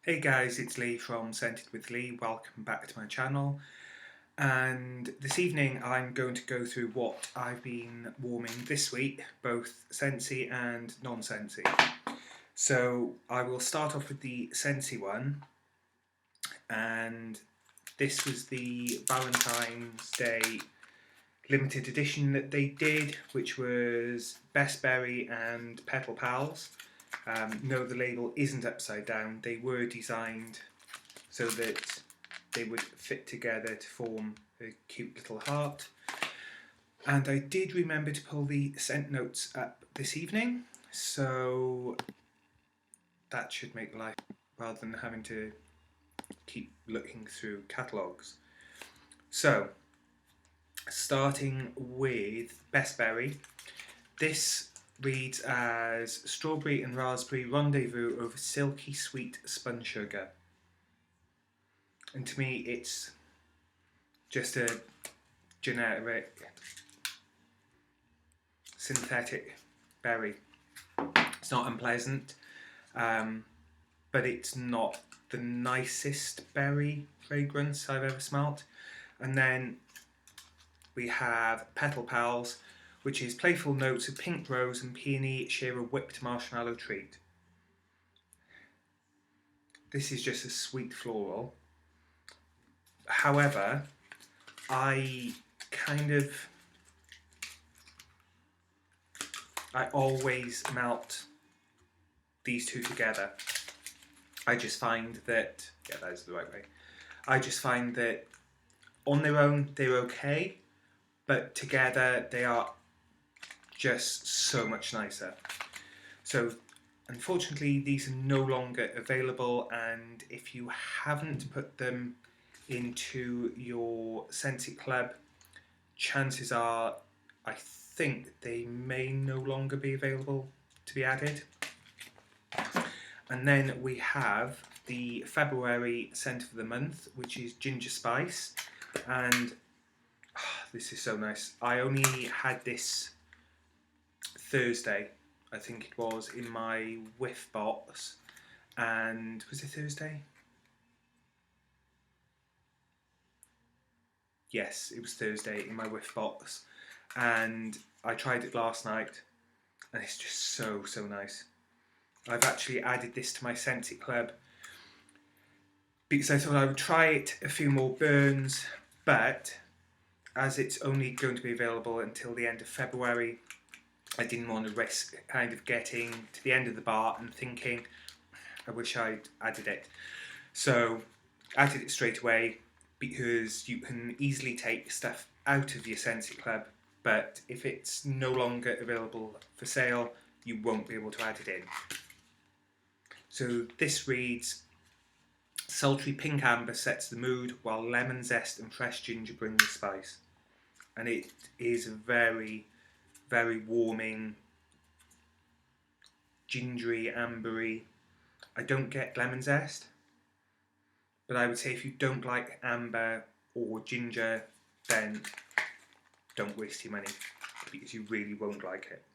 Hey guys, it's Lee from Scented with Lee. Welcome back to my channel. And this evening I'm going to go through what I've been warming this week, both Scentsy and non-Scentsy. So I will start off with the Scentsy one, and this was the Valentine's Day limited edition that they did, which was Best Berry and Petal Pals. No, the label isn't upside down. They were designed so that they would fit together to form a cute little heart. And I did remember to pull the scent notes up this evening, so that should make life, rather than having to keep looking through catalogues. So, starting with Best Berry, this reads as Strawberry and Raspberry Rendezvous over Silky Sweet Spun Sugar. And to me it's just a generic synthetic berry. It's not unpleasant, but it's not the nicest berry fragrance I've ever smelt. And then we have Petal Pals, which is playful notes of pink rose and peony share a whipped marshmallow treat. This is just a sweet floral. However, I always melt these two together. I just find that, yeah, that is the right way. I just find that on their own they're okay, but together they are just so much nicer. So unfortunately these are no longer available, and if you haven't put them into your Scentsy Club, chances are I think they may no longer be available to be added. And then we have the February scent of the month, which is Ginger Spice, and this is so nice. I only had this Thursday, I think it was, in my whiff box. And was it Thursday? Yes, it was Thursday in my whiff box, and I tried it last night, and it's just so nice. I've actually added this to my Scentsy Club because I thought I would try it a few more burns, but as it's only going to be available until the end of February, I didn't want to risk kind of getting to the end of the bar and thinking, I wish I'd added it. So added it straight away, because you can easily take stuff out of your Scentsy Club, but if it's no longer available for sale, you won't be able to add it in. So this reads, sultry pink amber sets the mood, while lemon zest and fresh ginger bring the spice. And it is a very warming, gingery, ambery. I don't get lemon zest, but I would say if you don't like amber or ginger, then don't waste your money, because you really won't like it.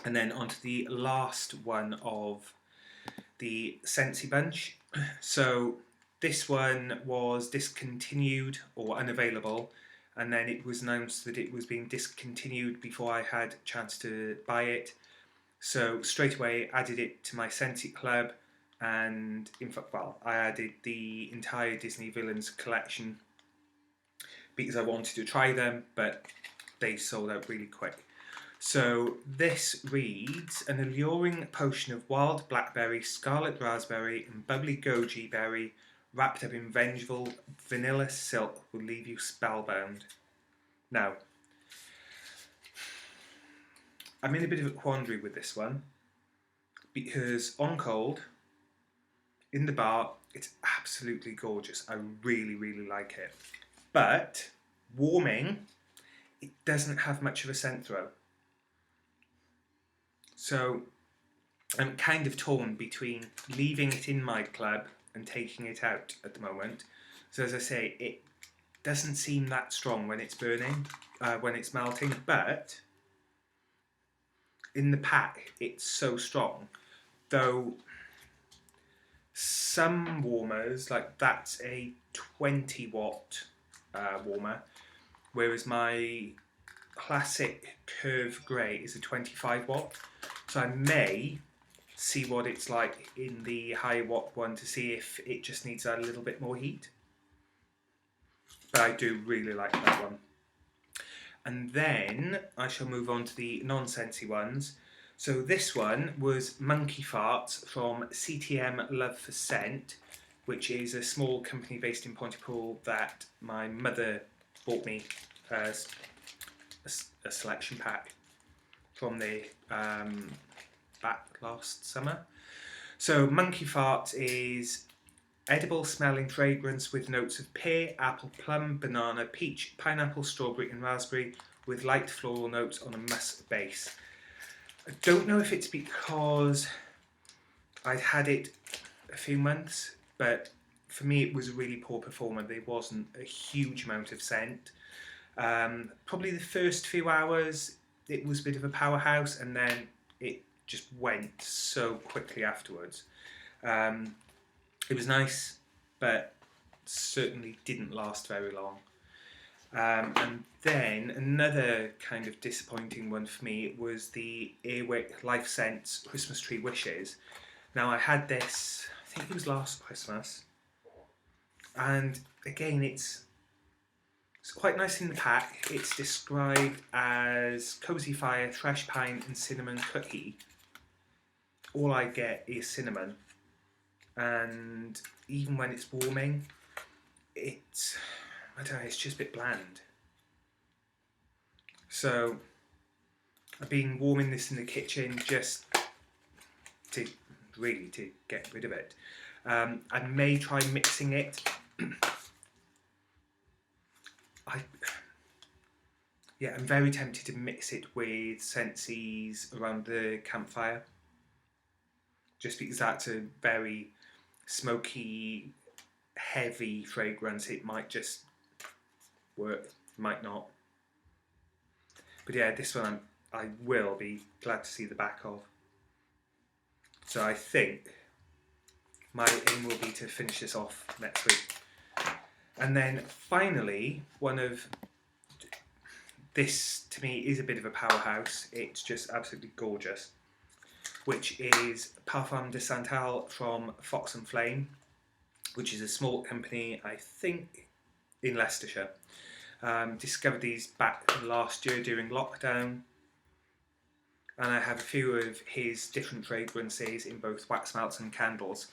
And then on to the last one of the Scentsy bunch. So this one was discontinued or unavailable, and then it was announced that it was being discontinued before I had a chance to buy it. So straight away added it to my Scentsy Club, and in fact, well, I added the entire Disney Villains collection because I wanted to try them, but they sold out really quick. So this reads, an alluring potion of wild blackberry, scarlet raspberry and bubbly goji berry wrapped up in vengeful vanilla silk will leave you spellbound. Now, I'm in a bit of a quandary with this one, because on cold, in the bar, it's absolutely gorgeous. I really like it. But warming, it doesn't have much of a scent throw. So I'm kind of torn between leaving it in my club and taking it out at the moment. So as I say, it doesn't seem that strong when it's burning, when it's melting, but in the pack it's so strong, though some warmers, like that's a 20 watt warmer, whereas my classic curve grey is a 25 watt. So I may see what it's like in the high watt one to see if it just needs a little bit more heat. But I do really like that one. And then I shall move on to the non-Scentsy ones. So this one was Monkey Farts from CTM Love for Scent, which is a small company based in Pontypool that my mother bought me as a selection pack from the back last summer. So Monkey Farts is edible smelling fragrance with notes of pear, apple, plum, banana, peach, pineapple, strawberry and raspberry with light floral notes on a musk base. I don't know if it's because I'd had it a few months, but for me it was a really poor performer. There wasn't a huge amount of scent. Probably the first few hours it was a bit of a powerhouse, and then it just went so quickly afterwards. It was nice, but certainly didn't last very long. And then another kind of disappointing one for me was the Airwick Life Scents Christmas Tree Wishes. Now I had this, I think it was last Christmas, and again it's quite nice in the pack. It's described as Cozy Fire, Fresh Pine and Cinnamon Cookie. All I get is cinnamon, and even when it's warming, I don't know, it's just a bit bland. So I've been warming this in the kitchen just to get rid of it. I may try mixing it. I'm very tempted to mix it with Scentsy's Around the Campfire, just because that's a very smoky, heavy fragrance. It might just work, might not. But yeah, this one I will be glad to see the back of. So I think my aim will be to finish this off next week. And then finally, this to me is a bit of a powerhouse. It's just absolutely gorgeous, which is Parfum de Santal from Fox and Flame, which is a small company, I think, in Leicestershire. Discovered these back last year during lockdown, and I have a few of his different fragrances in both wax melts and candles.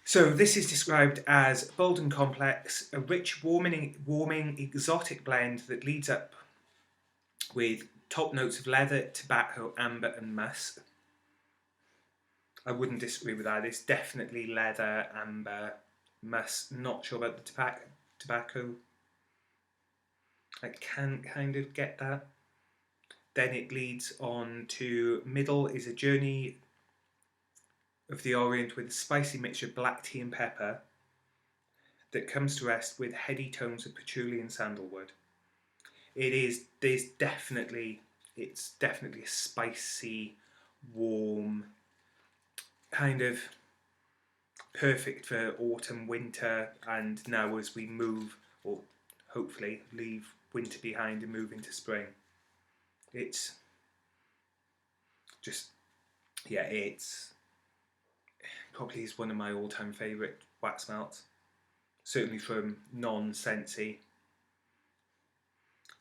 So this is described as bold and complex, a rich, warming exotic blend that leads up with top notes of leather, tobacco, amber and musk. I wouldn't disagree with that. It's definitely leather, amber, musk. Not sure about the tobacco. I can kind of get that. Then it leads on to middle is a journey of the Orient with a spicy mixture of black tea and pepper that comes to rest with heady tones of patchouli and sandalwood. It's definitely a spicy, warm, kind of perfect for autumn, winter, and now as we move, or hopefully leave winter behind and move into spring. It's just, it's probably is one of my all-time favourite wax melts, certainly from non-Scentsy.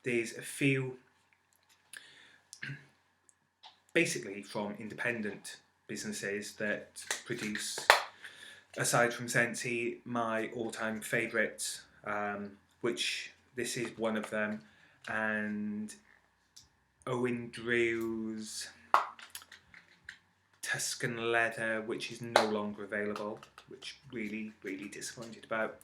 There's a few basically from independent businesses that produce, aside from Scentsy, my all-time favourites, which this is one of them, and Owen Drew's Tuscan Leather, which is no longer available, which really disappointed about.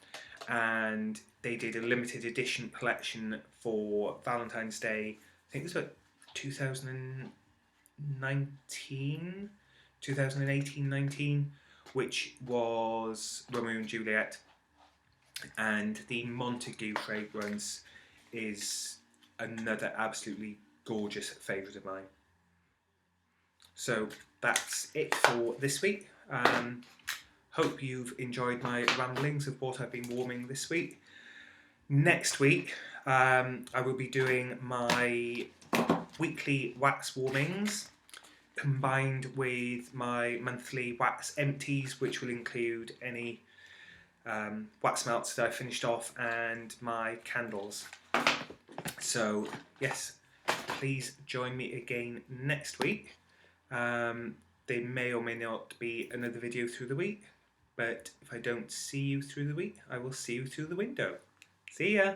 And they did a limited edition collection for Valentine's Day, I think it was about 2018-19, which was Romeo and Juliet. And the Montague fragrance is another absolutely gorgeous favourite of mine. So that's it for this week. hope you've enjoyed my ramblings of what I've been warming this week. Next week, I will be doing my weekly wax warmings combined with my monthly wax empties, which will include any wax melts that I finished off and my candles. So yes, please join me again next week. There may or may not be another video through the week, but if I don't see you through the week, I will see you through the window. See ya!